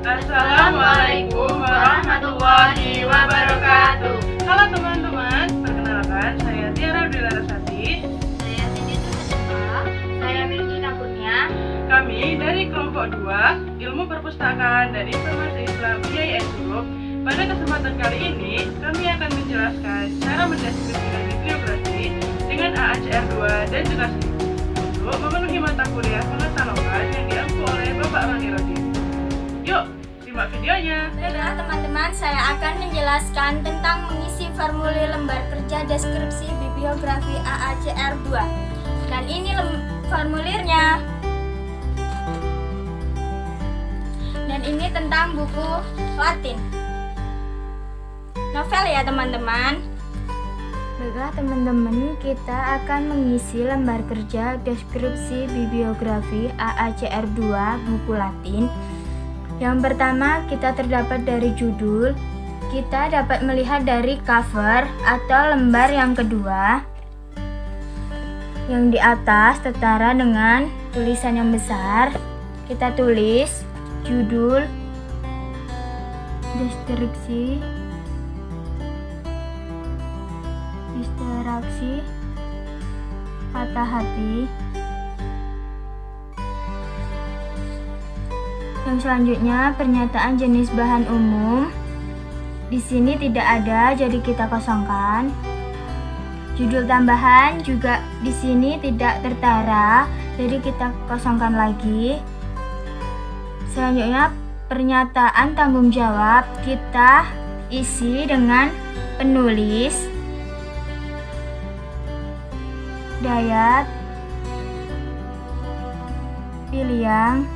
Assalamualaikum warahmatullahi wabarakatuh. Halo teman-teman, perkenalkan saya Tiara Larasati. Saya Siti Terhadap. Saya Mingina Kurnia. Kami dari kelompok 2 Ilmu Perpustakaan dan Informasi Islam IAIN Group. Pada kesempatan kali ini, kami akan menjelaskan cara mendeskripsikan bibliografi dengan AACR 2 dan juga SIP untuk memenuhi mata kuliah pengetahuan yang diampu oleh Bapak Roni Rodi. Yuk, simak videonya. Baiklah teman-teman, saya akan menjelaskan tentang mengisi formulir lembar kerja deskripsi bibliografi AACR 2. Dan ini formulirnya. Dan ini tentang buku Latin. Novel ya teman-teman. Baiklah teman-teman, kita akan mengisi lembar kerja deskripsi bibliografi AACR 2 buku Latin. Yang pertama, kita terdapat dari judul. Kita dapat melihat dari cover atau lembar yang kedua. Yang di atas setara dengan tulisan yang besar. Kita tulis judul distraksi patah hati. Yang selanjutnya, pernyataan jenis bahan umum. Di sini tidak ada, jadi kita kosongkan. Judul tambahan juga di sini tidak tertara, jadi kita kosongkan lagi. Selanjutnya, pernyataan tanggung jawab kita isi dengan penulis, Dayat Piliang.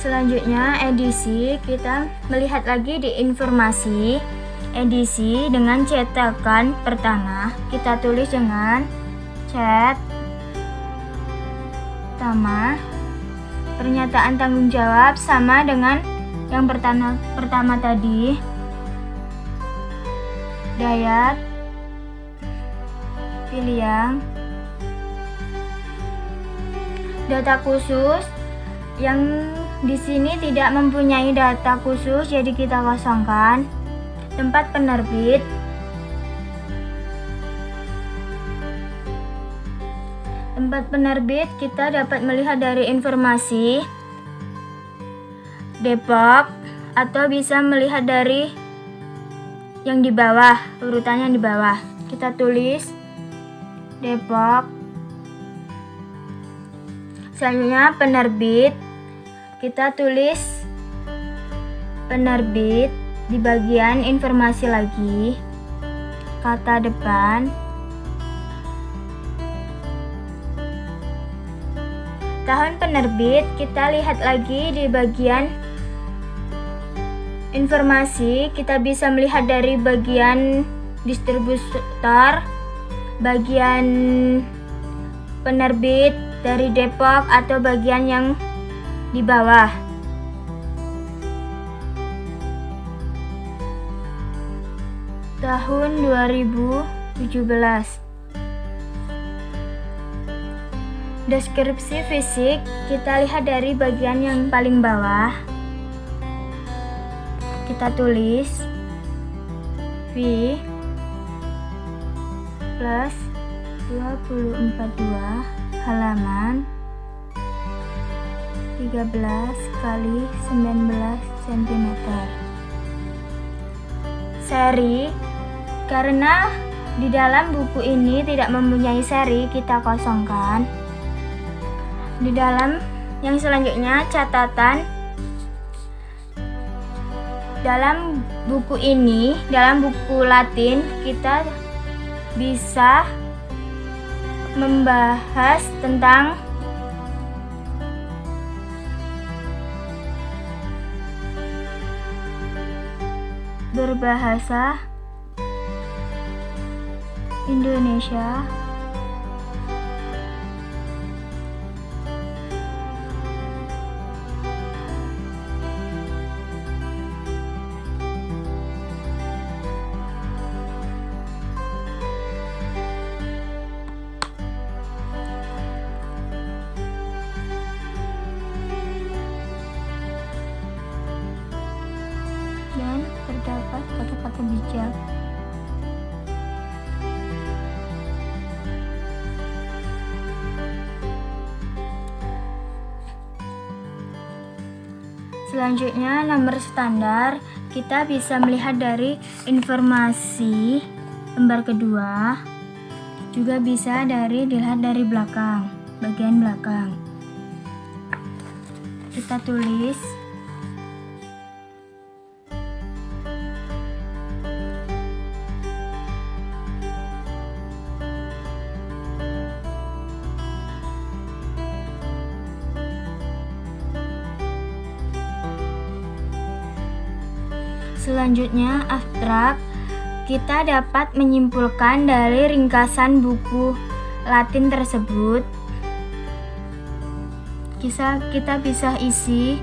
Selanjutnya edisi, kita melihat lagi di informasi edisi dengan cetakan pertama. Kita tulis dengan cet pertama. Pernyataan tanggung jawab sama dengan yang pertama tadi, Dayat Piliang. Data khusus yang di sini tidak mempunyai data khusus, jadi kita kosongkan. Tempat penerbit. Tempat penerbit kita dapat melihat dari informasi Depok, atau bisa melihat dari yang di bawah, urutannya di bawah. Kita tulis Depok. Selanjutnya penerbit. Kita tulis penerbit di bagian informasi lagi, kata depan. Tahun penerbit kita lihat lagi di bagian informasi. Kita bisa melihat dari bagian distributor, bagian penerbit dari Depok, atau bagian yang di bawah. Tahun 2017. Deskripsi fisik kita lihat dari bagian yang paling bawah. Kita tulis V plus 242 halaman 13 kali 19 cm. Seri, karena di dalam buku ini tidak mempunyai seri, kita kosongkan. Di dalam yang selanjutnya, catatan. Dalam buku ini, dalam buku Latin, kita bisa membahas tentang berbahasa Indonesia, dan terdapat kata-kata bijak. Selanjutnya, nomor standar kita bisa melihat dari informasi lembar kedua, juga bisa dilihat dari belakang, bagian belakang. Kita tulis selanjutnya, abstrak. Kita dapat menyimpulkan dari ringkasan buku Latin tersebut. Kita bisa isi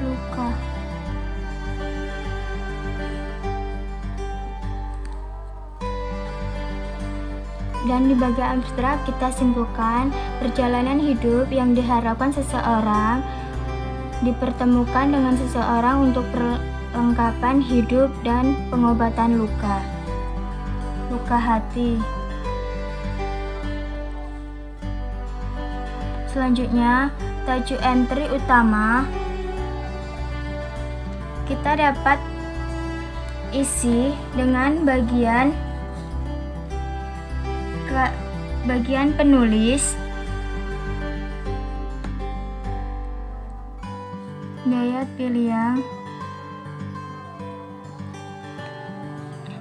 luka. Dan di bagian abstrak kita simpulkan perjalanan hidup yang diharapkan seseorang dipertemukan dengan seseorang untuk perlengkapan hidup dan pengobatan luka hati. Selanjutnya, tajuk entry utama kita dapat isi dengan bagian penulis, gaya pilihan.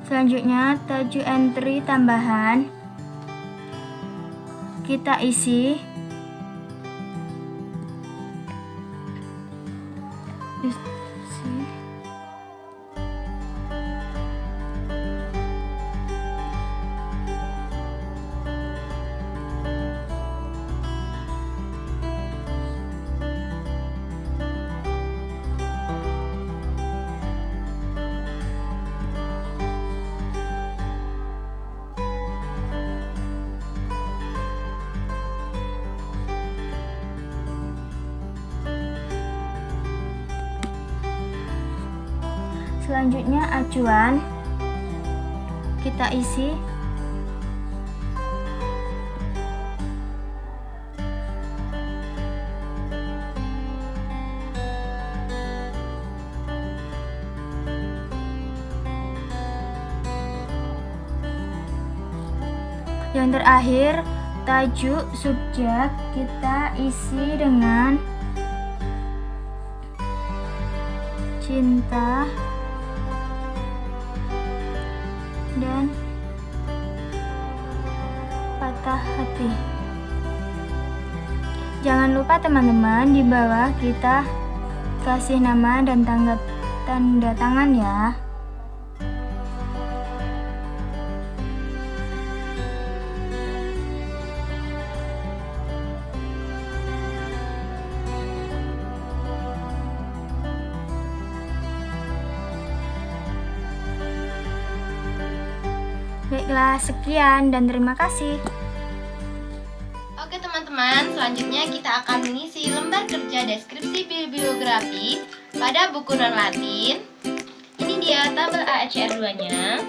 Selanjutnya, tajuk entry tambahan kita isi Selanjutnya, acuan kita isi yang terakhir, tajuk subjek kita isi dengan cinta dan patah hati. Jangan lupa teman-teman, di bawah kita kasih nama dan tanda tangan ya. Baiklah, sekian dan terima kasih. Oke teman-teman, selanjutnya kita akan mengisi lembar kerja deskripsi bibliografi pada buku non-Latin. Ini dia tabel AACR 2-nya.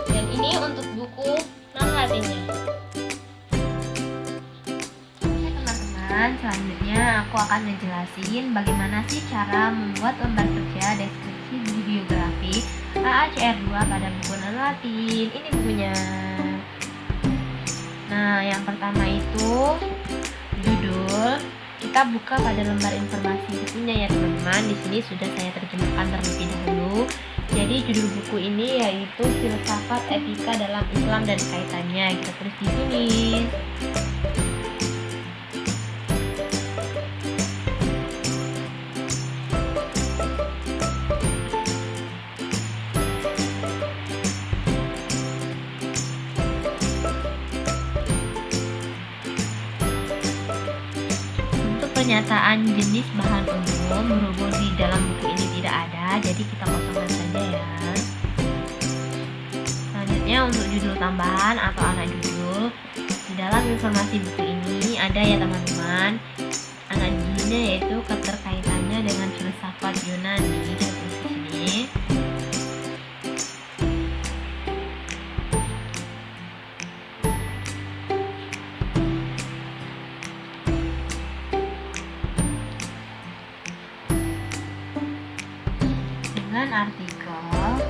Dan ini untuk buku non-Latinnya. Oke teman-teman, selanjutnya aku akan ngejelasin bagaimana sih cara membuat lembar kerja deskripsi bibliografi AACR 2 pada buku non-Latin. Ini bukunya. Nah, yang pertama itu judul. Kita buka pada lembar informasi bukunya ya teman-teman. Di sini sudah saya terjemahkan terlebih dahulu. Jadi judul buku ini yaitu Filsafat Etika dalam Islam dan Kaitannya. Kita tulis di sini. Pernyataan jenis bahan umum berhubung di dalam buku ini tidak ada, jadi kita kosongkan saja ya. Selanjutnya untuk judul tambahan atau anak judul, di dalam informasi buku ini ada ya teman-teman, anak judulnya yaitu keterkaitannya dengan filsafat Yunani. Kita tulis di sini. Artikel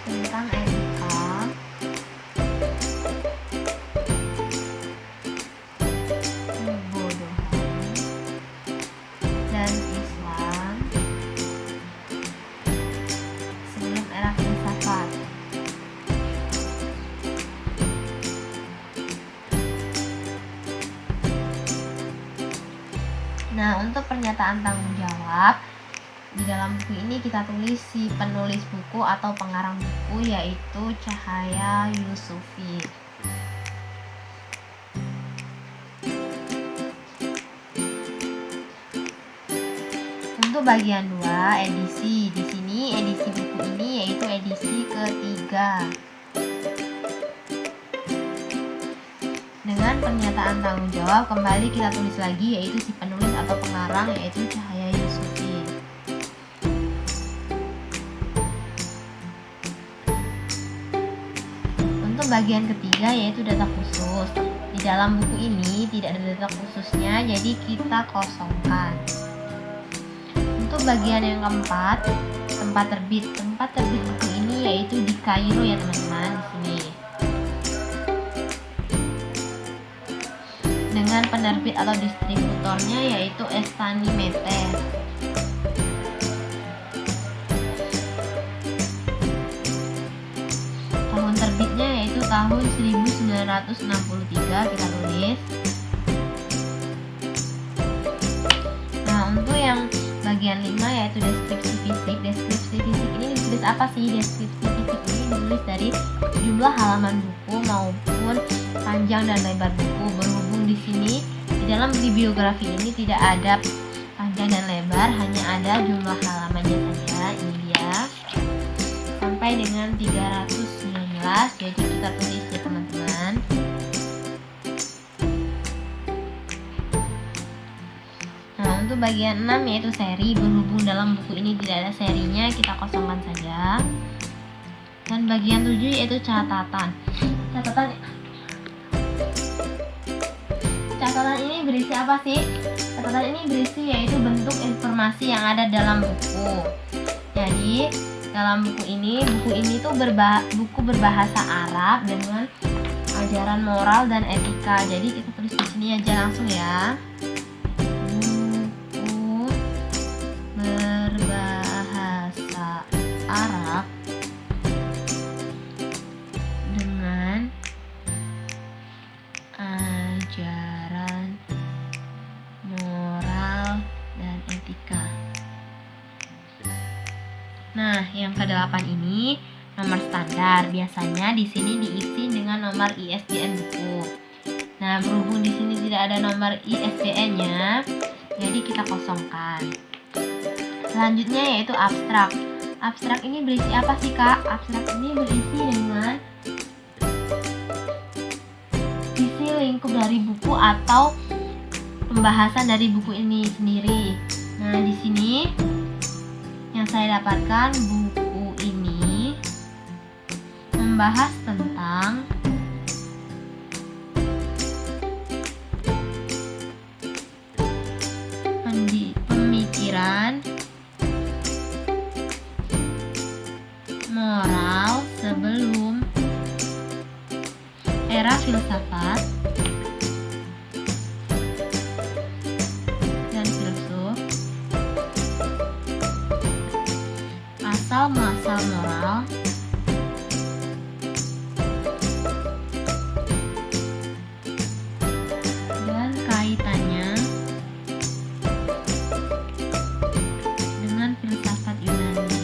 tentang etika kebodohan dan Islam sebelum era filsafat. Nah, untuk pernyataan tanggung jawab, di dalam buku ini kita tulis si penulis buku atau pengarang buku yaitu Cahaya Yusufi. Untuk bagian 2, edisi. Di sini edisi buku ini yaitu edisi ketiga. Dengan pernyataan tanggung jawab kembali kita tulis lagi yaitu si penulis atau pengarang yaitu Cahaya Yusufi. Untuk bagian ketiga yaitu data khusus. Di dalam buku ini tidak ada data khususnya, jadi kita kosongkan. Untuk bagian yang keempat, tempat terbit. Tempat terbit buku ini yaitu di Kairo ya teman-teman, di sini. Dengan penerbit atau distributornya yaitu Estani Meter. Tahun terbitnya yaitu tahun 1963, kita tulis. Nah, untuk yang bagian 5 yaitu deskripsi fisik. Deskripsi fisik ini ditulis apa sih? Deskripsi fisik ini ditulis dari jumlah halaman buku maupun panjang dan lebar buku. Berhubung di sini di dalam bibliografi ini tidak ada panjang dan lebar, hanya ada jumlah halamannya saja. Ini dia sampai dengan 319. Jadi kita tulis ya teman-teman. Nah, untuk bagian 6 yaitu seri. Berhubung dalam buku ini tidak ada serinya, kita kosongkan saja. Dan bagian 7 yaitu catatan. Catatan ini berisi apa sih? Catatan ini berisi yaitu bentuk informasi yang ada dalam buku. Jadi dalam buku ini tuh buku berbahasa Arab dengan ajaran moral dan etika. Jadi kita tulis di sini aja langsung ya. Buku berbahasa Arab dengan ajaran moral dan etika. Nah, yang ke-8 ini nomor standar. Biasanya di sini diisi dengan nomor ISBN buku. Nah, Nah, berhubung di sini tidak ada nomor ISBN-nya, jadi kita kosongkan. Selanjutnya yaitu abstrak. Abstrak ini berisi apa sih, Kak? Abstrak ini berisi dengan isi lingkup dari buku atau pembahasan dari buku ini sendiri. Nah, di sini yang saya dapatkan, buku ini membahas tentang pemikiran moral sebelum era filsafat dan filsuf, asal muasal moral, dan kaitannya dengan filsafat Yunani.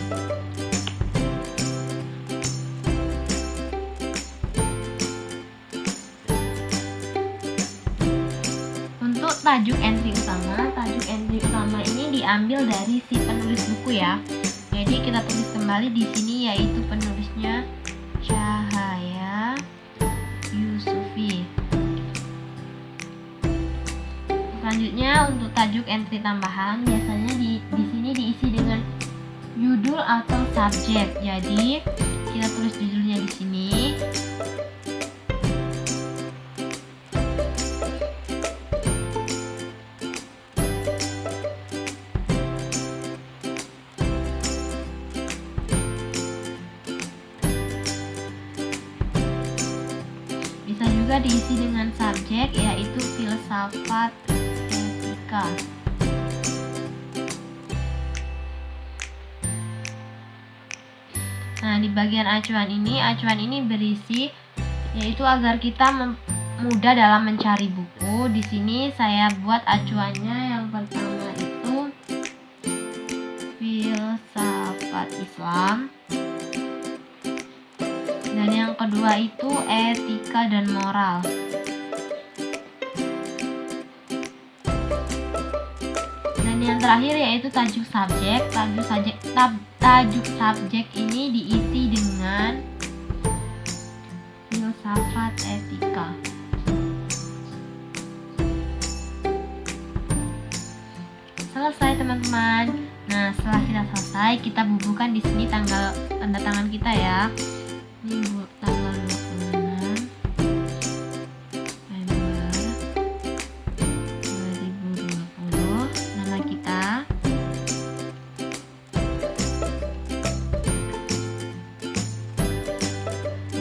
Untuk tajuk entry utama ini diambil dari si penulis buku ya. Jadi kita tulis kembali di sini, yaitu penulisnya Cahaya Yusufi. Selanjutnya untuk tajuk entry tambahan biasanya di sini diisi dengan judul atau subjek. Jadi kita tulis judulnya di sini. Bisa juga diisi dengan subjek, yaitu filsafat etika. Nah, di bagian acuan ini berisi yaitu agar kita mudah dalam mencari buku. Di sini saya buat acuannya, yang pertama itu filsafat Islam. Dan yang kedua itu etika dan moral. Dan yang terakhir yaitu tajuk subjek. Tajuk subjek ini diisi dengan filsafat etika. Selesai teman-teman. Nah, setelah kita selesai, kita bubuhkan di sini tanda tangan kita ya. Ini tanggal 26 November 2020, nama kita,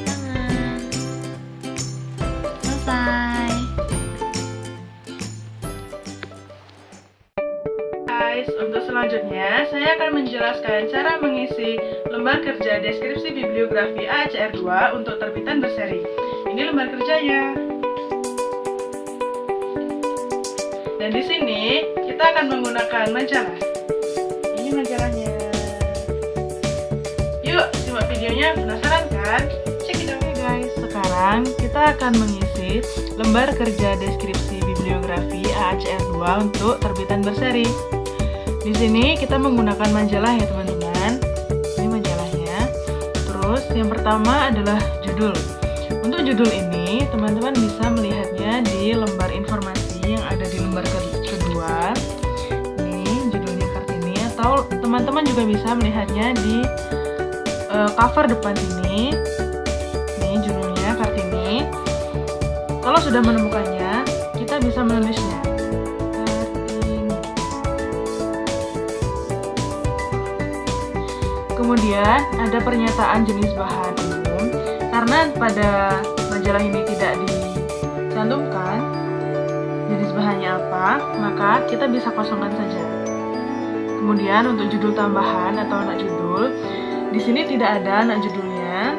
tangan. Selesai. Guys, untuk selanjutnya saya akan menjelaskan cara mengisi lembar kerja deskripsi bibliografi AACR 2 untuk terbitan berseri. Ini lembar kerjanya. Dan di sini kita akan menggunakan majalah. Ini majalahnya. Yuk, simak videonya. Penasaran kan? Check it out guys. Sekarang kita akan mengisi lembar kerja deskripsi bibliografi AACR 2 untuk terbitan berseri. Di sini kita menggunakan majalah ya teman-teman. Ini majalahnya. Terus yang pertama adalah judul. Untuk judul ini teman-teman bisa melihatnya di lembar informasi yang ada di lembar kedua. Ini judulnya Kartini, atau teman-teman juga bisa melihatnya di cover depan ini. Ini judulnya Kartini. Kalau sudah menemukannya, kita bisa menulisnya. Kemudian ada pernyataan jenis bahan umum. Karena pada majalah ini tidak dicantumkan jenis bahannya apa, maka kita bisa kosongkan saja. Kemudian untuk judul tambahan atau anak judul, di sini tidak ada anak judulnya,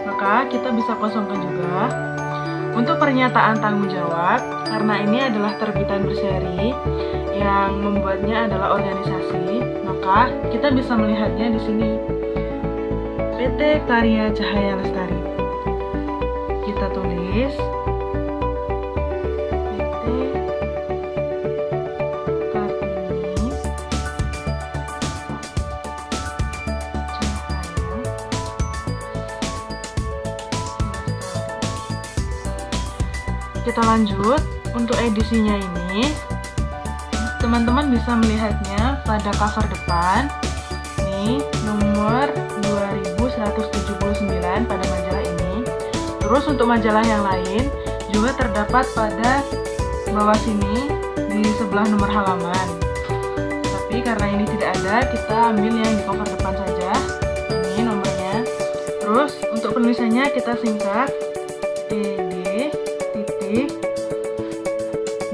maka kita bisa kosongkan juga. Untuk pernyataan tanggung jawab, karena ini adalah terbitan berseri yang membuatnya adalah organisasi, maka kita bisa melihatnya di sini. PT Karya Cahaya Lestari. Kita tulis kita lanjut. Untuk edisinya ini, teman-teman bisa melihatnya pada cover depan. Ini nomor 2179 pada majalah ini. Terus untuk majalah yang lain juga terdapat pada bawah sini di sebelah nomor halaman. Tapi karena ini tidak ada, kita ambil yang di cover depan saja. Ini nomornya. Terus untuk penulisannya kita singkat TD titik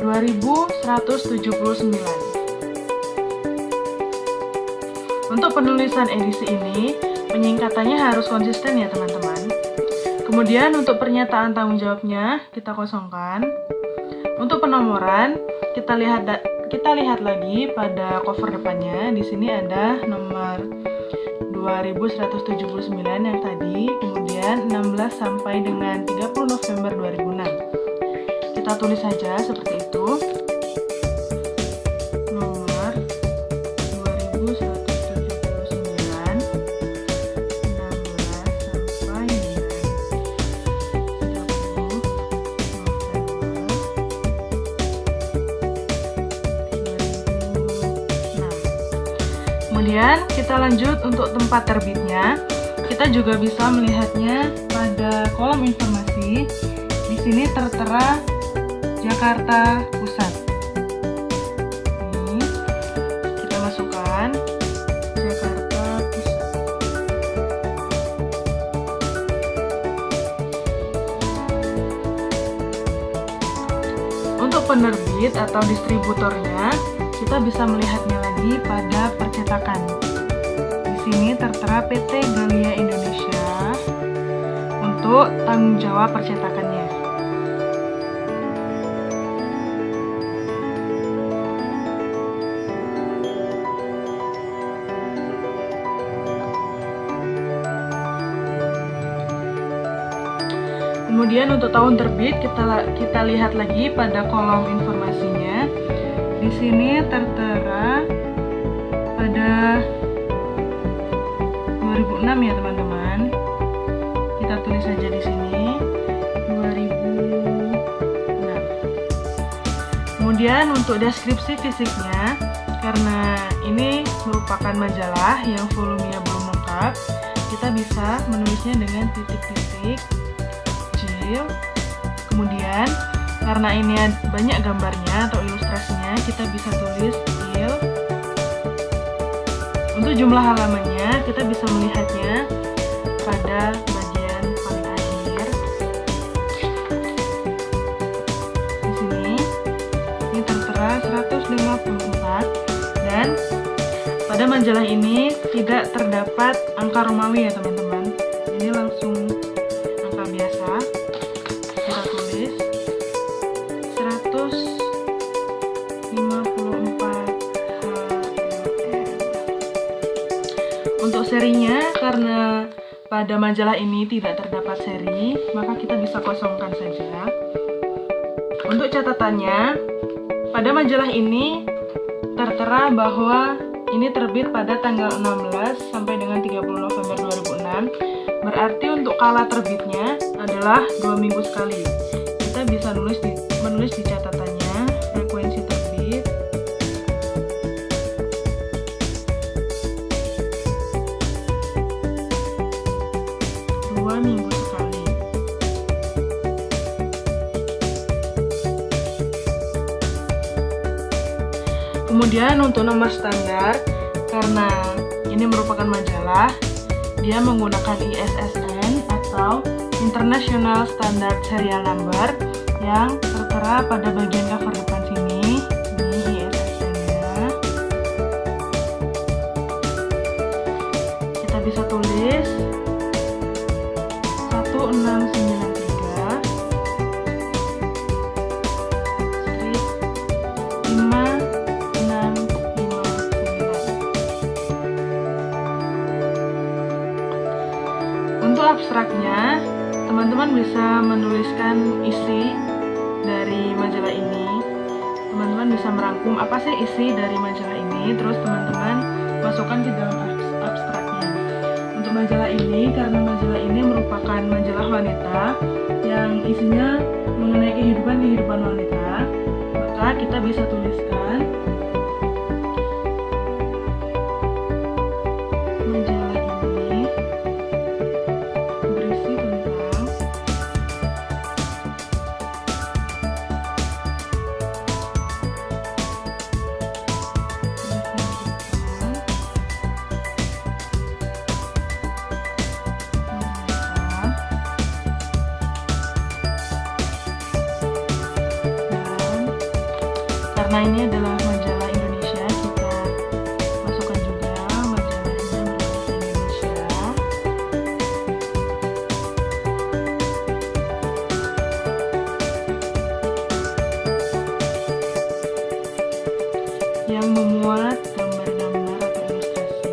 2179. Untuk penulisan edisi ini, penyingkatannya harus konsisten ya teman-teman. Kemudian untuk pernyataan tanggung jawabnya kita kosongkan. Untuk penomoran, kita lihat lagi pada cover depannya. Di sini ada nomor 2179 yang tadi, kemudian 16 sampai dengan 30 November 2006. Kita tulis saja seperti itu. Nomor 2179 16 sampai dengan 30 November 2006. Kemudian kita lanjut untuk tempat terbitnya. Kita juga bisa melihatnya pada kolom informasi. Di sini tertera Jakarta Pusat. Ini kita masukkan Jakarta Pusat. Untuk penerbit atau distributornya, kita bisa melihatnya lagi pada percetakan. Di sini tertera PT Galia Indonesia untuk tanggung jawab percetakannya. Kemudian untuk tahun terbit kita lihat lagi pada kolom informasinya. Di sini tertera pada 2006 ya teman-teman. Kita tulis saja di sini 2006. Kemudian untuk deskripsi fisiknya, karena ini merupakan majalah yang volumenya belum lengkap, kita bisa menulisnya dengan titik-titik. Kemudian karena ini banyak gambarnya atau ilustrasinya, kita bisa tulis il. Untuk jumlah halamannya kita bisa melihatnya pada bagian paling akhir. Di sini ini tertera 154 dan pada majalah ini tidak terdapat angka Romawi ya teman-teman. Ini langsung angka biasa. Kita tulis 154 HLM. Untuk serinya, karena pada majalah ini tidak terdapat seri, maka kita bisa kosongkan saja. Untuk catatannya, pada majalah ini tertera bahwa ini terbit pada tanggal 16 sampai dengan 30 November 2006. Berarti untuk kala terbitnya adalah 2 minggu sekali. Kita bisa menulis di catatannya frekuensi terbit dua minggu sekali. Kemudian untuk nomor standar, karena ini merupakan majalah, dia menggunakan ISSN atau International Standard Serial Number yang tertera pada bagian cover depan sini. Ini ISSN-nya. Kita bisa tulis 1693 strip 5659. Untuk abstraknya, teman-teman bisa menuliskan isi dari majalah ini. Teman-teman bisa merangkum apa sih isi dari majalah ini, terus teman-teman masukkan ke dalam abstraknya. Untuk majalah ini, karena majalah ini merupakan majalah wanita yang isinya mengenai kehidupan wanita, maka kita bisa tuliskan majalah ini berisi tentang karena ini adalah majalah Indonesia, kita masukkan juga majalahnya berbahasa Indonesia. Yang memuat gambar-gambar atau ilustrasi.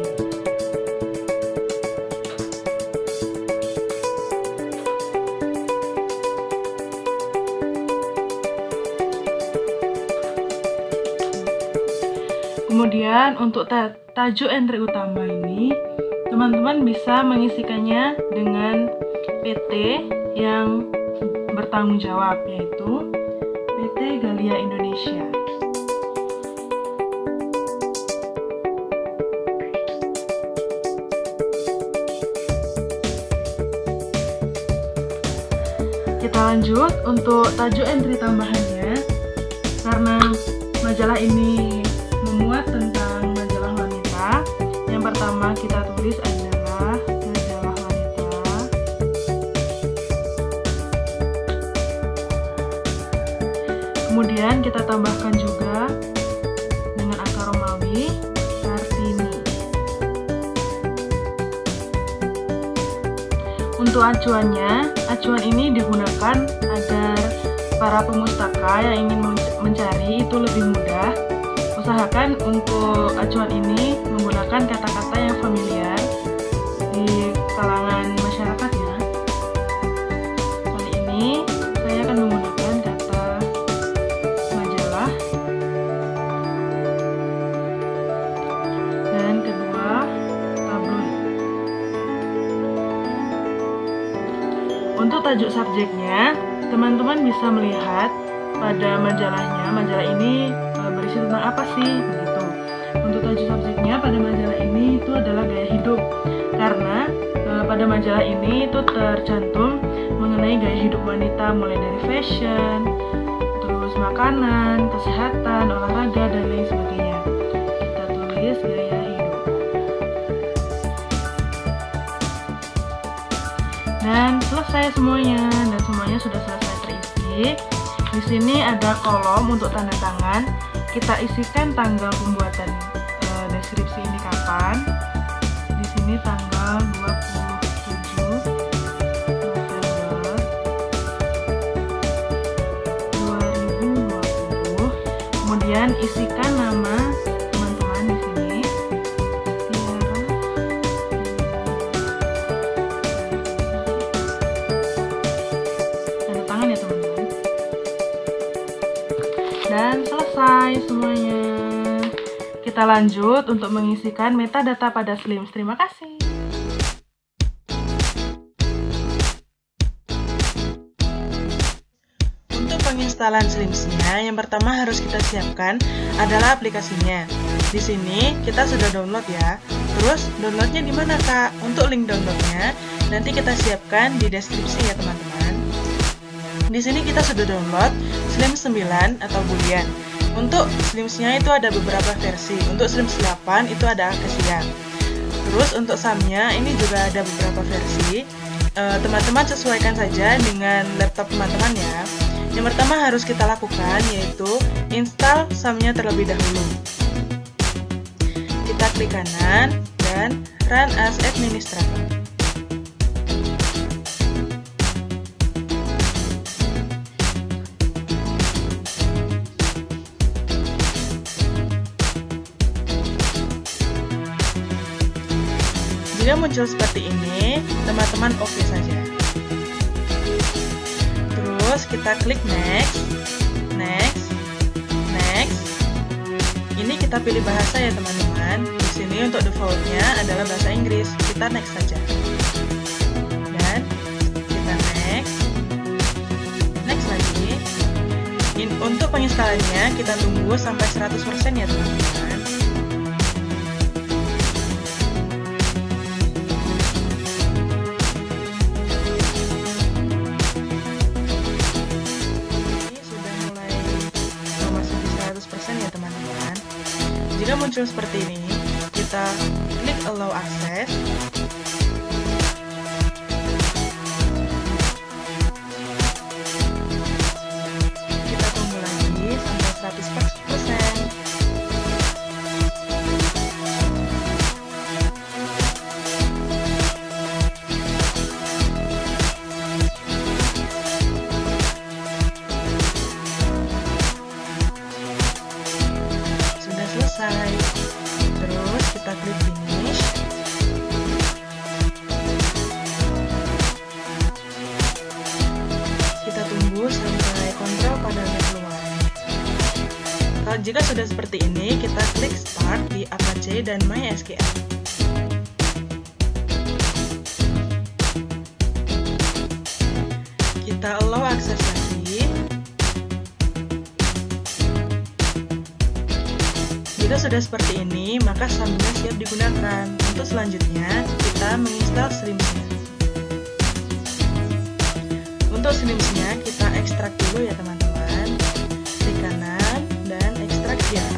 Kemudian untuk tajuk entry utama ini, teman-teman bisa mengisikannya dengan PT yang bertanggung jawab, yaitu PT Galia Indonesia. Kita lanjut untuk tajuk entry tambahannya, karena majalah ini memuat tentang majalah wanita. Yang pertama kita tulis adalah majalah wanita. Kemudian kita tambahkan juga dengan angka Romawi Kartini. Untuk acuannya, acuan ini digunakan agar para pemustaka yang ingin mencari itu lebih mudah. Usahakan untuk acuan ini menggunakan kata-kata yang familiar di kalangan masyarakat ya. Kali ini saya akan menggunakan kata majalah. Dan kedua, tabloid. Untuk tajuk subjeknya, teman-teman bisa melihat pada majalahnya, majalah ini berisi tentang apa sih begitu. Untuk tajuk subjeknya pada majalah ini itu adalah gaya hidup, karena pada majalah ini itu tercantum mengenai gaya hidup wanita, mulai dari fashion, terus makanan, kesehatan, olahraga, dan lain sebagainya. Kita tulis gaya hidup. Dan selesai semuanya, dan semuanya sudah selesai terisi. Di sini ada kolom untuk tanda tangan. Kita isikan tanggal pembuatan deskripsi ini kapan. Di sini tanggal 27 November 2020. Kemudian isikan nama teman-teman di sini. Tiara. Tanda tangan ya teman-teman. Dan selesai semuanya. Kita lanjut untuk mengisikan metadata pada SLIMS. Terima kasih. Untuk penginstalan SLIMS-nya, yang pertama harus kita siapkan adalah aplikasinya. Di sini kita sudah download ya. Terus downloadnya di mana Kak? Untuk link downloadnya nanti kita siapkan di deskripsi ya teman-teman. Di sini kita sudah download SLIMS 9 atau Boolean. Untuk SLIMS-nya itu ada beberapa versi. Untuk SLIMS 8 itu ada Acacia. Terus untuk SAM-nya ini juga ada beberapa versi. Teman-teman sesuaikan saja dengan laptop teman-teman ya. Yang pertama harus kita lakukan yaitu install SAM-nya terlebih dahulu. Kita klik kanan dan Run as Administrator. Jika muncul seperti ini, teman-teman oke saja. Terus kita klik next, next, next. Ini kita pilih bahasa ya teman-teman. Di sini untuk defaultnya adalah bahasa Inggris. Kita next saja. Dan kita next. penginstalannya kita tunggu sampai 100% ya teman-teman. Ini sudah mulai memasuki 100% ya teman-teman. Jika muncul seperti ini, kita klik allow access. Selesai. Terus kita klik finish. Kita tunggu sampai kontrol panelnya keluar. Kalau jika sudah seperti ini, kita klik start di Apache dan MySQL. Kita allow akses lagi. Jika sudah seperti ini, maka SAM-nya siap digunakan. Untuk selanjutnya, kita menginstal Slims-nya. Untuk Slims-nya, kita ekstrak dulu ya teman-teman. Klik kanan dan ekstrak jar.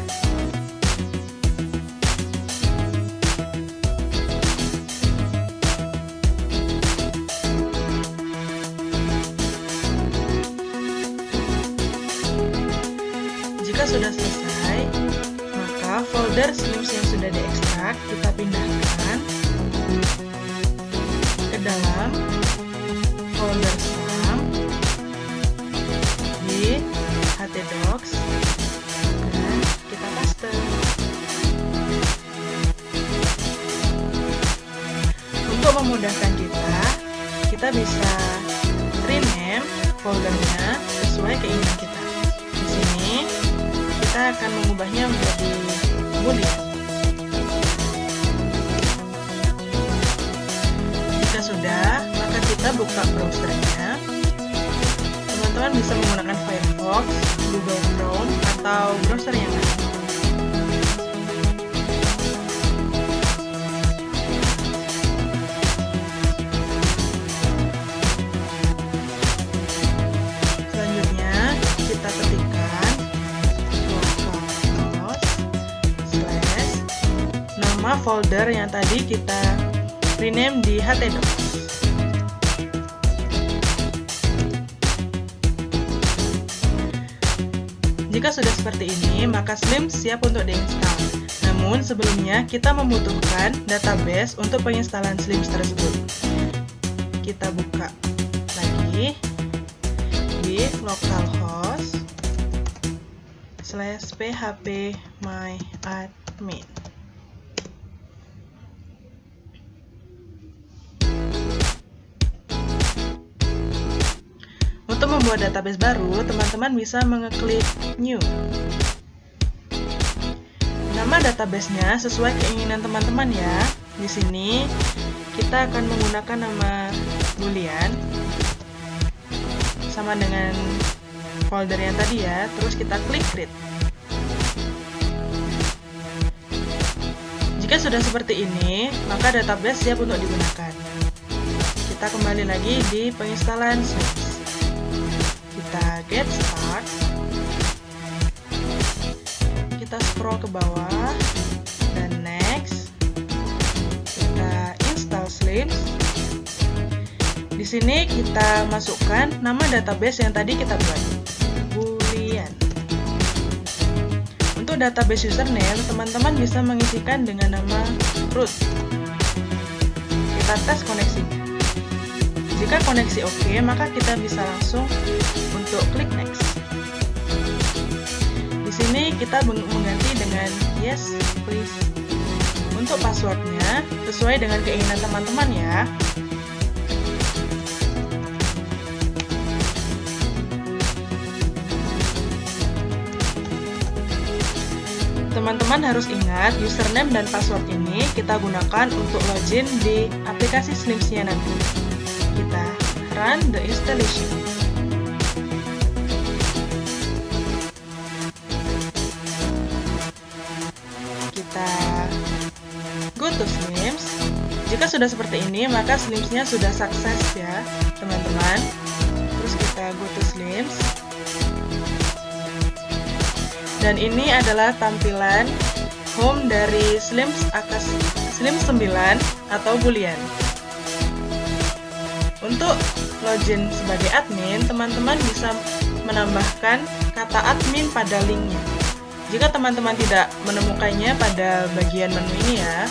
Jika sudah selesai, folder Slims yang sudah diekstrak kita pindahkan ke dalam folder SAM di htdocs dan kita paste. Untuk memudahkan kita bisa rename foldernya sesuai keinginan kita. Di sini kita akan mengubahnya menjadi boolean. Jika sudah, maka kita buka browsernya. Teman-teman bisa menggunakan Firefox, Google Chrome, atau browser yang lain. Selanjutnya, kita ketikkan nama folder yang tadi kita rename di htdocs. Jika sudah seperti ini, maka Slims siap untuk diinstal. Namun sebelumnya kita membutuhkan database untuk penginstalan Slims tersebut. Kita buka lagi di localhost /phpMyAdmin. Untuk membuat database baru, teman-teman bisa mengeklik New. Nama databasenya sesuai keinginan teman-teman ya. Di sini kita akan menggunakan nama boolean sama dengan folder yang tadi ya. Terus kita klik create. Jika sudah seperti ini, maka database siap untuk digunakan. Kita kembali lagi di penginstalan Slims. Kita get start, kita scroll ke bawah dan next, kita install Slims. Di sini kita masukkan nama database yang tadi kita buat, boolean. Untuk database username, teman-teman bisa mengisikan dengan nama root. Kita tes koneksinya. Jika koneksi oke, maka kita bisa langsung untuk klik next. Di sini kita mengganti dengan yes please. Untuk passwordnya sesuai dengan keinginan teman-teman ya. Teman-teman harus ingat username dan password ini kita gunakan untuk login di aplikasi Slims-nya nanti. Kita run the installation. to Slims. Jika sudah seperti ini, maka Slimsnya sudah sukses ya, teman-teman. Terus kita go to Slims. Dan ini adalah tampilan home dari Slims 9 atau Boolean. Untuk login sebagai admin, teman-teman bisa menambahkan kata admin pada linknya. Jika teman-teman tidak menemukannya pada bagian menu ini ya,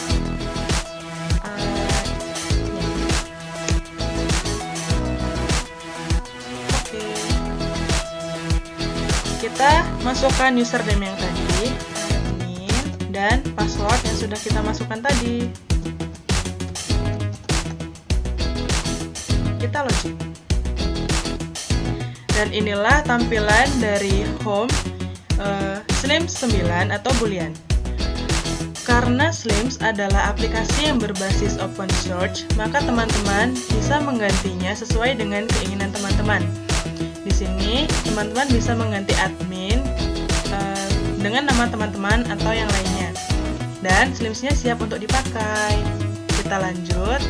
kita masukkan username yang tadi, admin, dan password yang sudah kita masukkan tadi. Kita login. Dan inilah tampilan dari home Slims 9 atau Boolean. Karena Slims adalah aplikasi yang berbasis open source, maka teman-teman bisa menggantinya sesuai dengan keinginan teman-teman. Di sini, teman-teman bisa mengganti admin dengan nama teman-teman atau yang lainnya. Dan Slimsnya siap untuk dipakai. Kita lanjut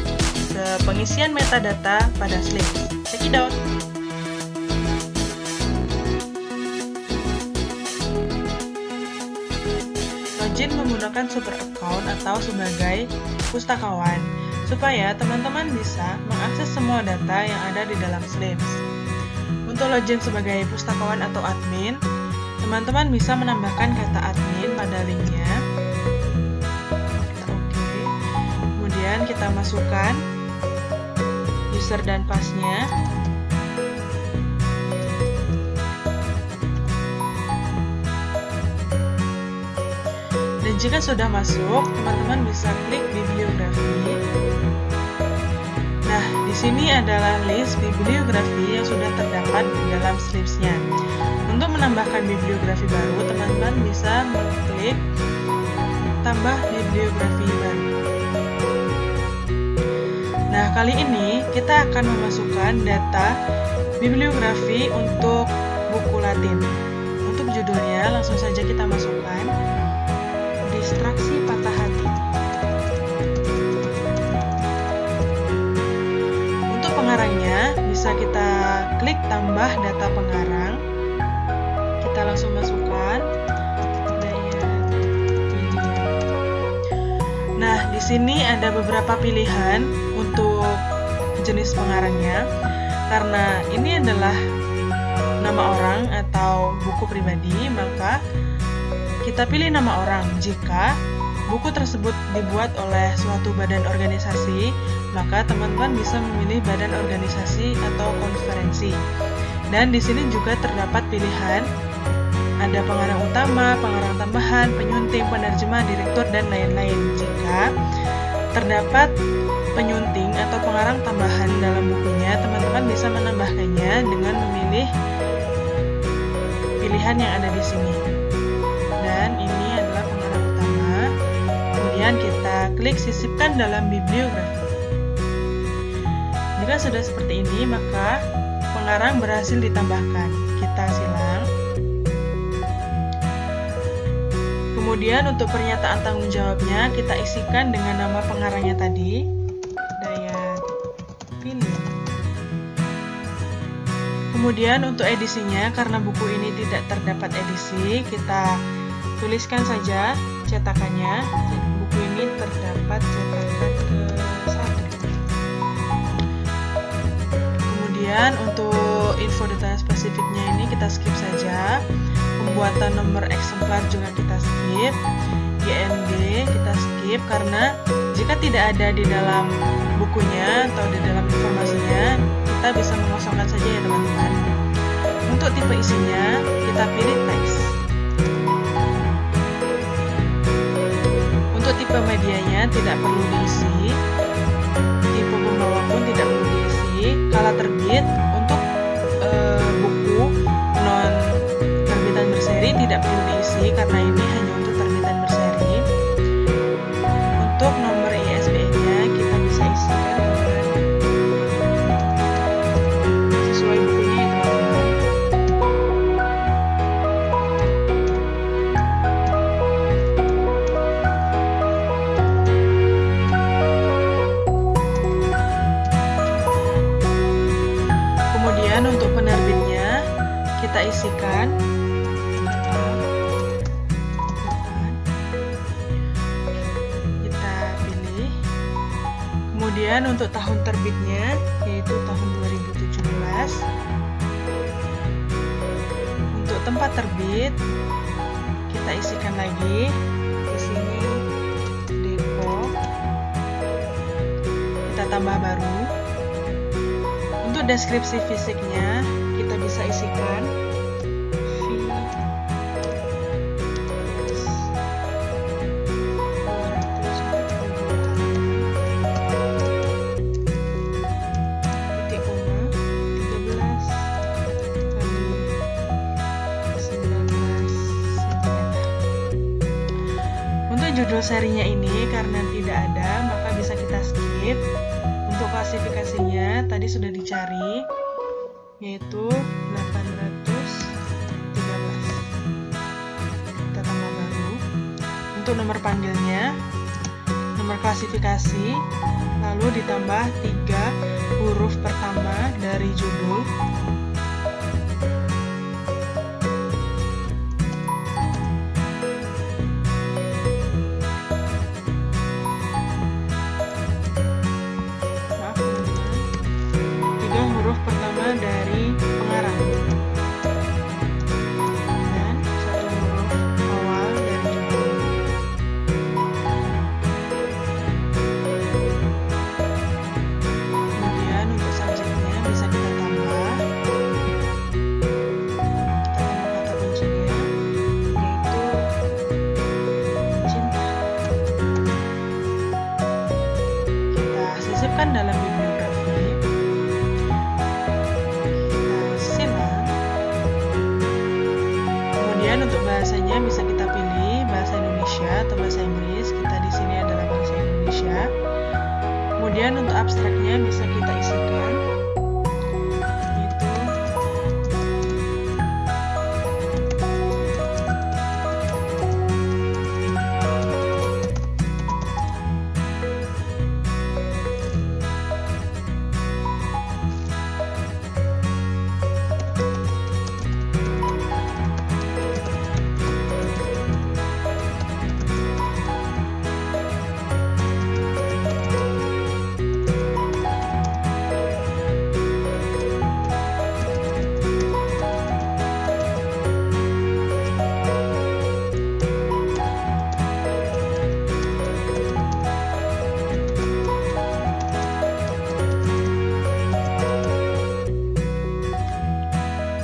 ke pengisian metadata pada Slims. Check it out. Login menggunakan super account atau sebagai pustakawan supaya teman-teman bisa mengakses semua data yang ada di dalam Slims. Untuk login sebagai pustakawan atau admin, teman-teman bisa menambahkan kata admin pada linknya. Oke. Kemudian kita masukkan user dan passnya. Dan jika sudah masuk, teman-teman bisa klik bibliografi. Nah, di sini adalah list bibliografi yang sudah terdapat di dalam Slimsnya. Untuk menambahkan bibliografi baru, teman-teman bisa mengklik tambah bibliografi baru. Nah, kali ini kita akan memasukkan data bibliografi untuk buku Latin. Untuk judulnya, langsung saja kita masukkan distraksi patah hati. Untuk pengarangnya, bisa kita klik tambah data pengarang. Kita langsung masukkan Nah, di sini ada beberapa pilihan untuk jenis pengarangnya. Karena ini adalah nama orang atau buku pribadi, maka kita pilih nama orang. Jika buku tersebut dibuat oleh suatu badan organisasi, maka teman-teman bisa memilih badan organisasi atau konferensi. Dan di sini juga terdapat pilihan, ada pengarang utama, pengarang tambahan, penyunting, penerjemah, direktur, dan lain-lain. Jika terdapat penyunting atau pengarang tambahan dalam bukunya, teman-teman bisa menambahkannya dengan memilih pilihan yang ada di sini. Dan ini adalah pengarang utama. Kemudian kita klik sisipkan dalam bibliografi. Jika sudah seperti ini, maka pengarang berhasil ditambahkan. Kita silang. Kemudian untuk pernyataan tanggung jawabnya, kita isikan dengan nama pengarangnya tadi, Dayat Pilih. Kemudian untuk edisinya, karena buku ini tidak terdapat edisi, kita tuliskan saja cetakannya. Buku ini terdapat cetakan ke-1. Kemudian untuk info detail spesifiknya ini kita skip saja. Pembuatan nomor eksemplar juga kita skip. GMD kita skip karena jika tidak ada di dalam bukunya atau di dalam informasinya, kita bisa mengosongkan saja ya teman-teman. Untuk tipe isinya, kita pilih teks. Untuk tipe medianya tidak perlu diisi. Tipe pembawa pun tidak perlu diisi. Kala terbit untuk buku non terbitan berseri tidak perlu diisi karena ini hanya untuk terbitan berseri. Untuk nomor ISBN-nya kita bisa isikan sesuai bukunya ya teman-teman. untuk penerbitnya kita isikan kita pilih. Kemudian untuk tahun terbitnya yaitu tahun 2017. Untuk tempat terbit kita isikan lagi di sini Depok. Kita tambah baru. Untuk deskripsi fisiknya kita bisa isikan judul serinya ini karena tidak ada maka bisa kita skip. Untuk klasifikasinya tadi sudah dicari yaitu 813. Kita tambah baru. Untuk nomor panggilnya nomor klasifikasi lalu ditambah 3 huruf pertama dari judul. Pertama dari pengarang dan 1 huruf awal dari judul. Kemudian untuk subjeknya bisa kita tambah kata kuncinya yaitu cinta. Kita sisipkan dalam bibliografi. Untuk bahasanya bisa kita pilih bahasa Indonesia atau bahasa Inggris. Kita di sini adalah bahasa Indonesia. Kemudian untuk abstraknya bisa kita isikan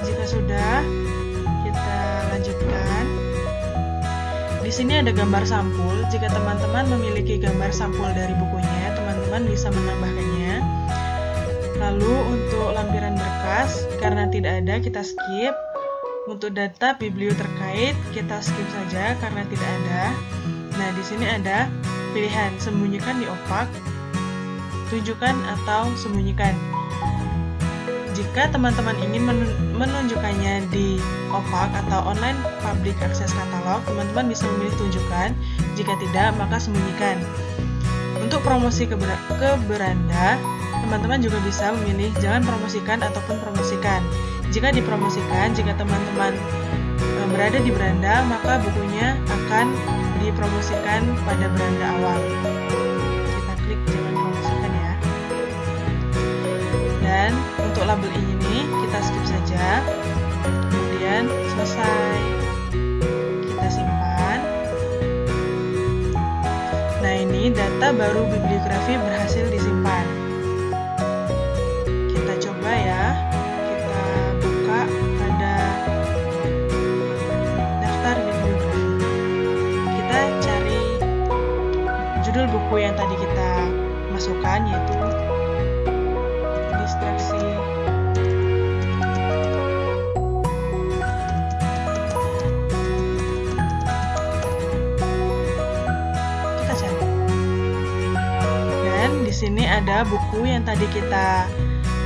itu sudah, kita lanjutkan. Di sini ada gambar sampul. Jika teman-teman memiliki gambar sampul dari bukunya, teman-teman bisa menambahkannya. Lalu untuk lampiran berkas, karena tidak ada, kita skip. Untuk data biblio terkait, kita skip saja karena tidak ada. Nah, di sini ada pilihan sembunyikan di opak, tunjukkan atau sembunyikan. Jika teman-teman ingin menunjukkannya di opak atau online public access catalog, teman-teman bisa memilih tunjukkan. Jika tidak, maka sembunyikan. Untuk promosi ke beranda, teman-teman juga bisa memilih jangan promosikan ataupun promosikan. Jika dipromosikan, jika teman-teman berada di beranda, maka bukunya akan dipromosikan pada beranda awal. Kita klik jangan promosikan ya. Dan untuk label ini kita skip saja. Kemudian selesai. Kita simpan. Nah, ini data baru bibliografi berhasil disimpan. Kita coba ya. Kita buka pada daftar bibliografi. Kita cari judul buku yang tadi kita masukkan yaitu distraksi. Kita cari. Dan di sini ada buku yang tadi kita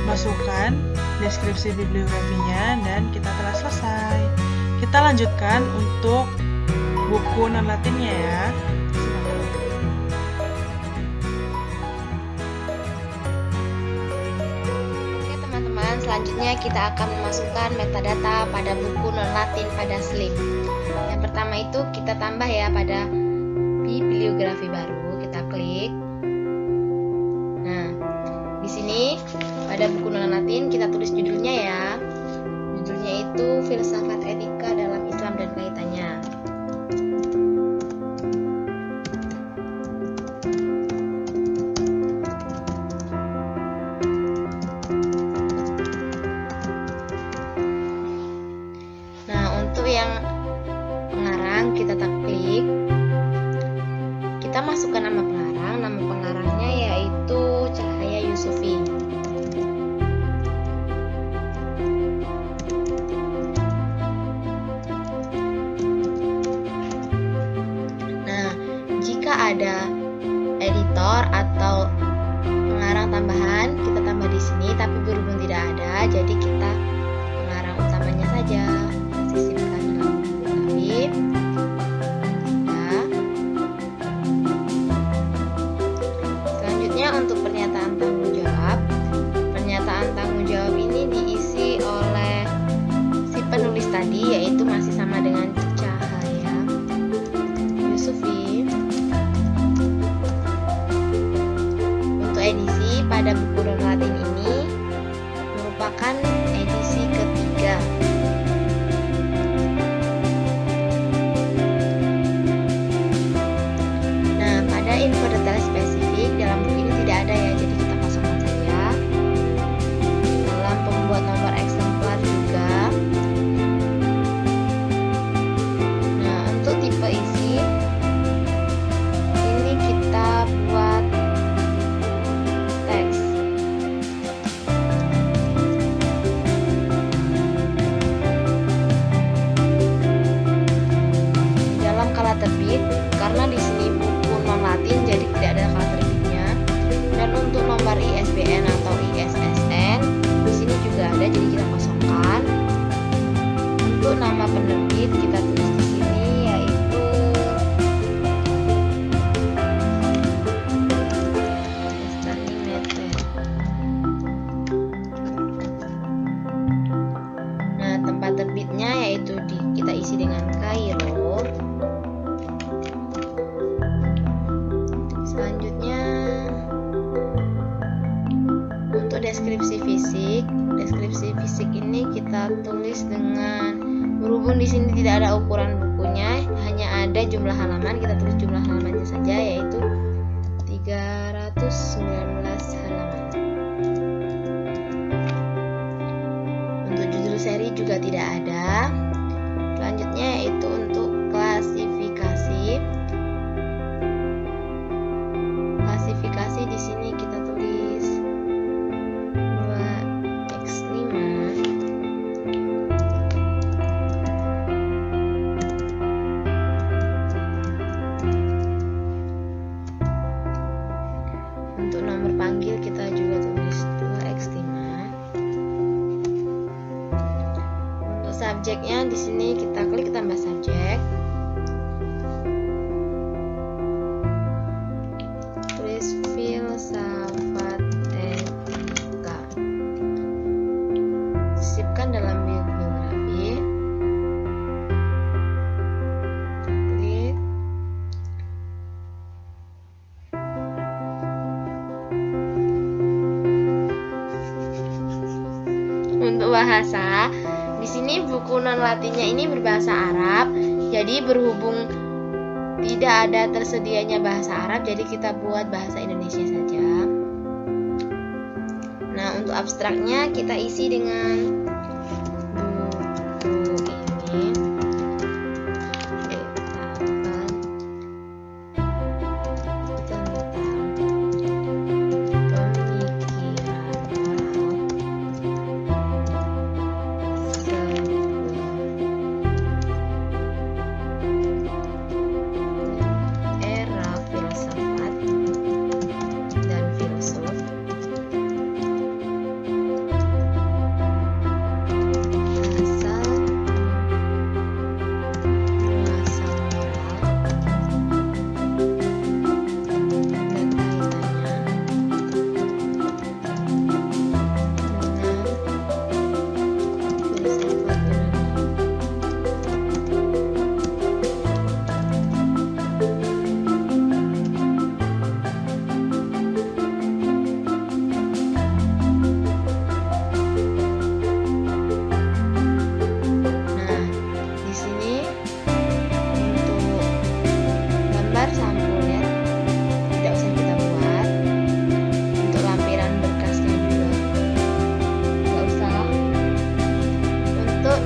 masukkan deskripsi bibliografinya dan kita telah selesai. Kita lanjutkan untuk buku non Latinnya ya. Selanjutnya kita akan memasukkan metadata pada buku non-Latin pada slip. Yang pertama itu kita tambah ya pada bibliografi baru, kita klik. Nah, di sini pada buku non-Latin kita tulis judulnya ya. Judulnya itu Filsafat Etika dalam Islam dan Kaitannya. Untuk yang pengarang kita klik, kita masukkan nama pengarang. Nama pengarangnya yaitu Cahaya Yusufi. Nah, jika ada editor atau pengarang tambahan, kita tambah di sini. Tapi berhubung tidak ada, jadi kita pengarang utamanya saja. Sisipkan dalam bibliografi. Nah, selanjutnya untuk pernyataan tanggung jawab. Pernyataan tanggung jawab ini diisi oleh si penulis tadi, yaitu masih sama dengan Cahaya Yusufi. Untuk edisi pada buku non-Latin ini merupakan edisi ketiga. Info detail spesifik dalam buku ini tidak ada ya, jadi kita kosongkan saja. Dalam pembuat nomor eksemplar juga. Nah, untuk tipe isi ini kita buat teks. Dalam kala terbit, karena di sini non-Latin jadi tidak ada kala terbitnya. Dan untuk nomor ISBN atau ISSN di sini juga ada, jadi kita kosongkan. Untuk nama penerbit kita tulis di sini yaitu Western Method. Nah, tempat terbitnya yaitu kita isi dengan Kairo. Selanjutnya untuk deskripsi fisik. Deskripsi fisik ini kita tulis dengan, berhubung di sini tidak ada ukuran bukunya, hanya ada jumlah halaman, kita tulis jumlah halamannya saja yaitu 319 halaman. Untuk judul seri juga tidak ada. Selanjutnya yaitu untuk klasifikasi. Klasifikasi di sini kita tulis 2x5. Untuk nomor panggil kita juga tulis 2x5. Untuk subjeknya di sini kita klik tambah subjek. Filsafat Etika. Sisipkan dalam bibliografi. Klik. Untuk bahasa, di sini buku non-Latinnya ini berbahasa Arab. Jadi berhubung tidak ada tersedianya bahasa Arab, jadi kita buat bahasa Indonesia saja. Nah, untuk abstraknya kita isi dengan buku ini.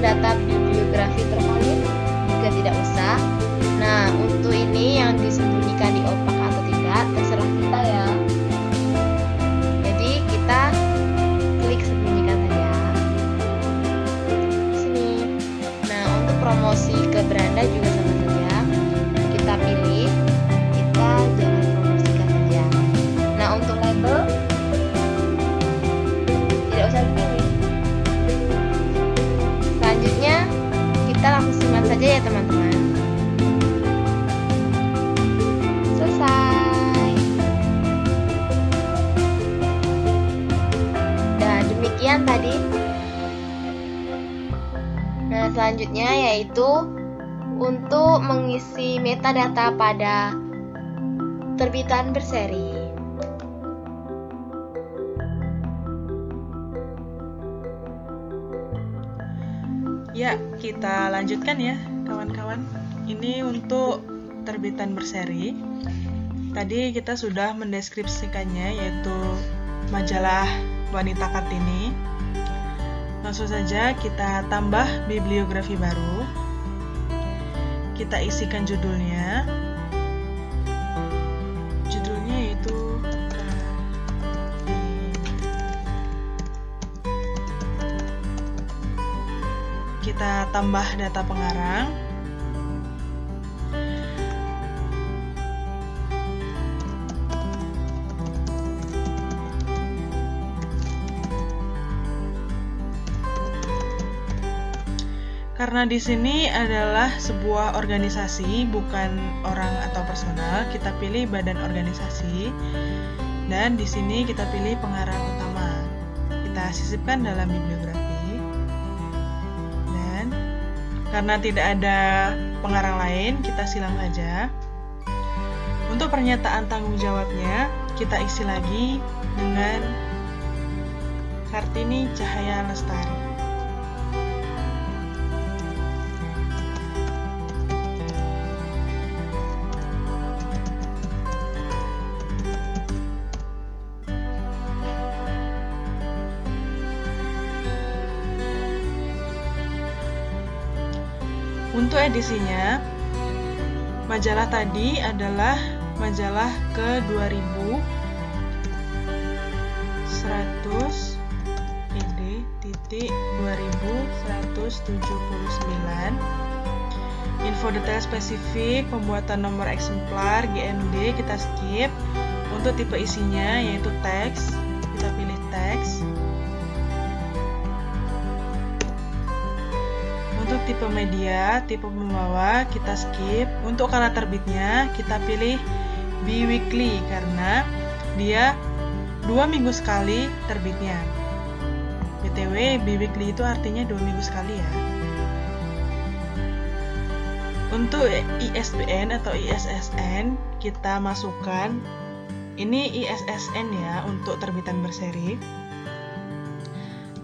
data bibliografi tervalid? Jika tidak usah. Nah, untuk ini yang disembunyikan di opak atau tidak, terserah kita ya. Jadi kita klik sembunyikan saja. Sini. Nah, untuk promosi ke beranda juga sama saja. Kita pilih, kita jangan promosikan saja. Nah, untuk label tidak usah dipilih. Selanjutnya kita langsung simpan saja ya teman-teman. Selesai. Nah, demikian tadi. Nah, selanjutnya yaitu untuk mengisi metadata pada terbitan berseri. Ya, kita lanjutkan ya kawan-kawan. Ini untuk terbitan berseri. Tadi kita sudah mendeskripsikannya, yaitu majalah Wanita Kartini. Langsung saja kita tambah bibliografi baru. Kita isikan judulnya. Judulnya yaitu kita tambah data pengarang. Karena di sini adalah sebuah organisasi, bukan orang atau personal, kita pilih badan organisasi. Dan di sini kita pilih pengarang utama. Kita sisipkan dalam bibliografi. Karena tidak ada pengarang lain, kita silang saja. Untuk pernyataan tanggung jawabnya, kita isi lagi dengan Kartini Cahaya Lestari. Untuk edisinya, majalah tadi adalah majalah ke 2100 ed.2179. Info detail spesifik, pembuatan nomor eksemplar, GMD kita skip. Untuk tipe isinya yaitu teks, kita pilih teks. Untuk tipe media, tipe pembawa kita skip. Untuk kala terbitnya kita pilih bi-weekly karena dia 2 minggu sekali terbitnya. BTW, bi-weekly itu artinya 2 minggu sekali ya. Untuk ISBN atau ISSN kita masukkan, ini ISSN ya untuk terbitan berseri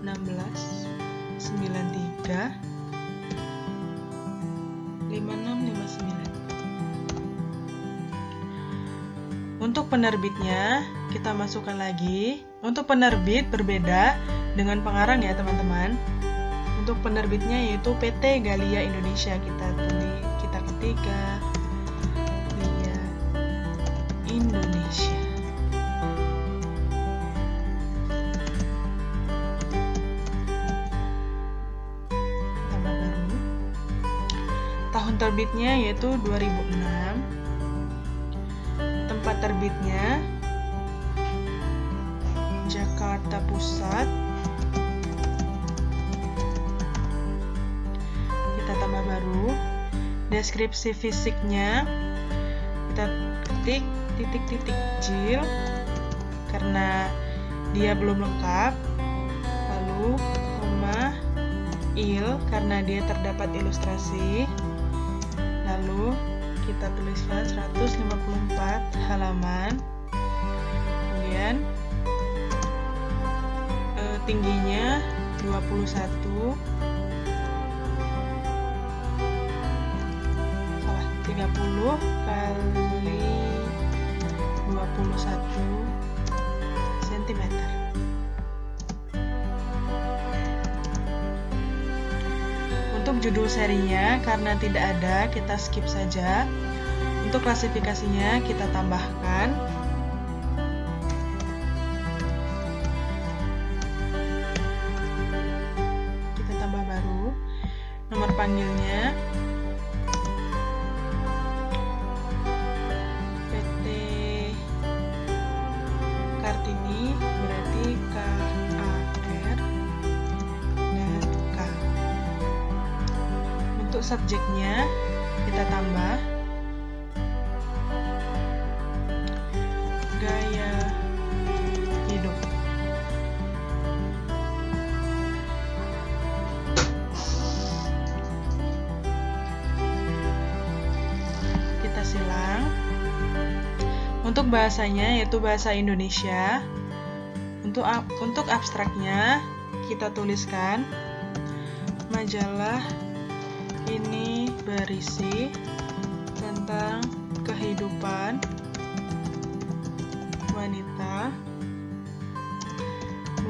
1693 5659. Untuk penerbitnya kita masukkan lagi. Untuk penerbit berbeda dengan pengarang ya teman-teman. Untuk penerbitnya yaitu PT Galia Indonesia, kita ketik Galia Indonesia. Tahun terbitnya yaitu 2006. Tempat terbitnya Jakarta Pusat. Kita tambah baru. Deskripsi fisiknya kita ketik titik-titik kecil karena dia belum lengkap. Lalu koma il karena dia terdapat ilustrasi. Lalu kita tuliskan 154 halaman. Kemudian tingginya 30 kali 21 cm. Untuk judul serinya karena tidak ada, kita skip saja. Untuk klasifikasinya kita tambahkan. Kita tambah baru. Nomor panggilnya PT Kartini, berarti KAR dan K. Untuk subjeknya kita tambah gaya hidup. Kita silang. Untuk bahasanya yaitu bahasa Indonesia. Untuk abstraknya kita tuliskan majalah ini berisi tentang kehidupan wanita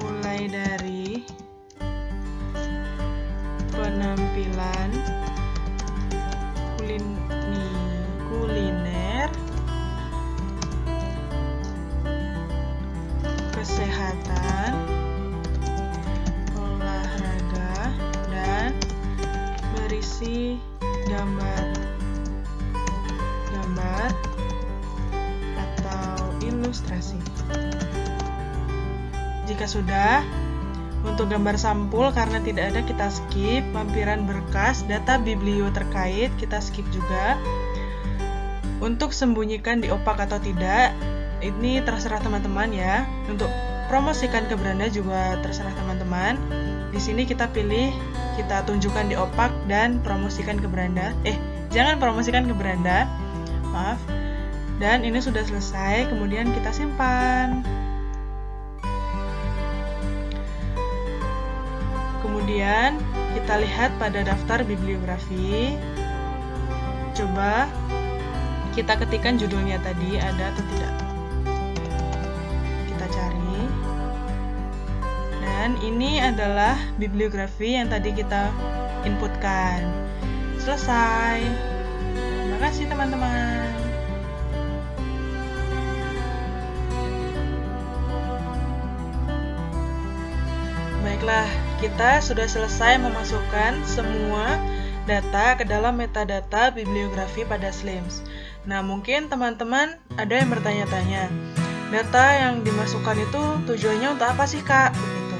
mulai dari penampilan kuliner, kesehatan, olahraga, dan berisi gambar atau ilustrasi. Jika sudah, untuk gambar sampul karena tidak ada kita skip. Lampiran berkas, data biblio terkait kita skip juga. Untuk sembunyikan di opak atau tidak, ini terserah teman-teman ya. Untuk promosikan ke beranda juga terserah teman-teman. Di sini kita pilih, kita tunjukkan di opak dan promosikan ke beranda. Jangan promosikan ke beranda. Maaf. Dan ini sudah selesai, kemudian kita simpan. Kemudian kita lihat pada daftar bibliografi. Coba kita ketikkan judulnya tadi ada atau tidak. Kita cari. Dan ini adalah bibliografi yang tadi kita inputkan. Selesai. Terima kasih teman-teman. Baiklah, kita sudah selesai memasukkan semua data ke dalam metadata bibliografi pada SLIMS. Nah, mungkin teman-teman ada yang bertanya-tanya, data yang dimasukkan itu tujuannya untuk apa sih, Kak? Begitu.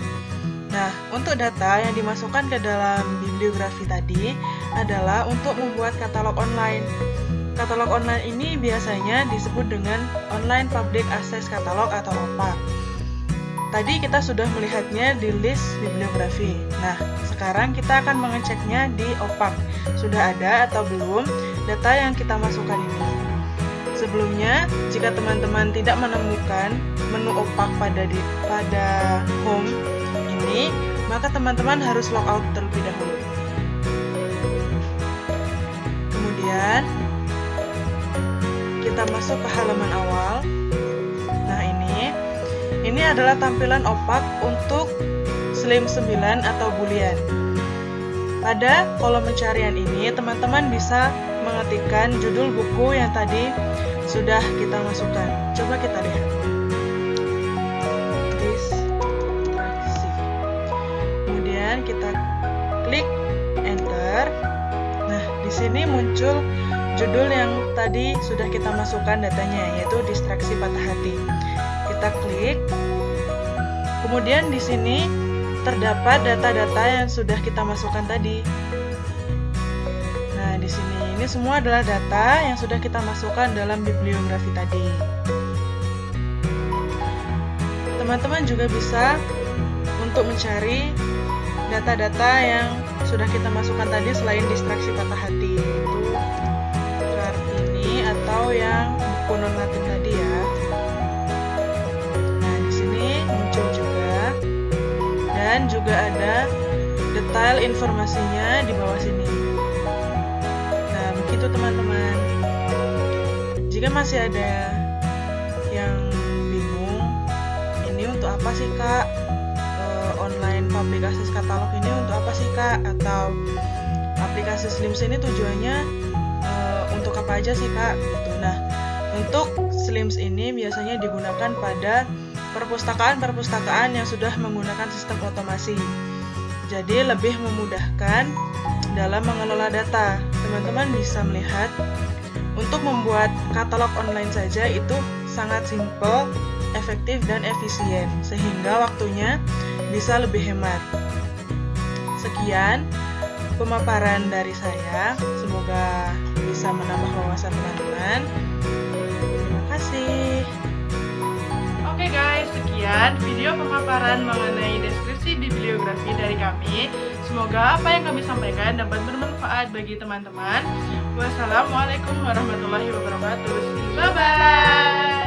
Nah, untuk data yang dimasukkan ke dalam bibliografi tadi adalah untuk membuat katalog online. Katalog online ini biasanya disebut dengan Online Public Access Catalog atau OPA. Tadi kita sudah melihatnya di list bibliografi. Nah, sekarang kita akan mengeceknya di OPAC. Sudah ada atau belum data yang kita masukkan ini. Sebelumnya, jika teman-teman tidak menemukan menu OPAC pada home ini, maka teman-teman harus logout terlebih dahulu. Kemudian, kita masuk ke halaman awal. Nah, ini adalah tampilan OPAC untuk SLIMS 9 atau Boolean. Pada kolom pencarian ini, teman-teman bisa mengetikkan judul buku yang tadi sudah kita masukkan. Coba kita lihat. Distraksi. Kemudian kita klik Enter. Nah, di sini muncul judul yang tadi sudah kita masukkan datanya, yaitu distraksi patah hati. Kita klik. Kemudian di sini terdapat data-data yang sudah kita masukkan tadi. Nah, di sini ini semua adalah data yang sudah kita masukkan dalam bibliografi tadi. Teman-teman juga bisa untuk mencari data-data yang sudah kita masukkan tadi selain distraksi patah hati, yaitu Kartini atau yang buku non Latin tadi ya. Dan juga ada detail informasinya di bawah sini. Nah, begitu teman-teman. Jika masih ada yang bingung, ini untuk apa sih, Kak? Online Public Access Catalog ini untuk apa sih, Kak? Atau aplikasi Slims ini tujuannya untuk apa aja sih Kak? Gitu. Nah, untuk Slims ini biasanya digunakan pada perpustakaan-perpustakaan yang sudah menggunakan sistem otomasi. Jadi lebih memudahkan dalam mengelola data. Teman-teman bisa melihat untuk membuat katalog online saja itu sangat simpel, efektif dan efisien, sehingga waktunya bisa lebih hemat. Sekian pemaparan dari saya, semoga bisa menambah wawasan teman-teman. Terima kasih. Oke guys, sekian video pemaparan mengenai deskripsi bibliografi dari kami. Semoga apa yang kami sampaikan dapat bermanfaat bagi teman-teman. Wassalamualaikum warahmatullahi wabarakatuh. Bye-bye.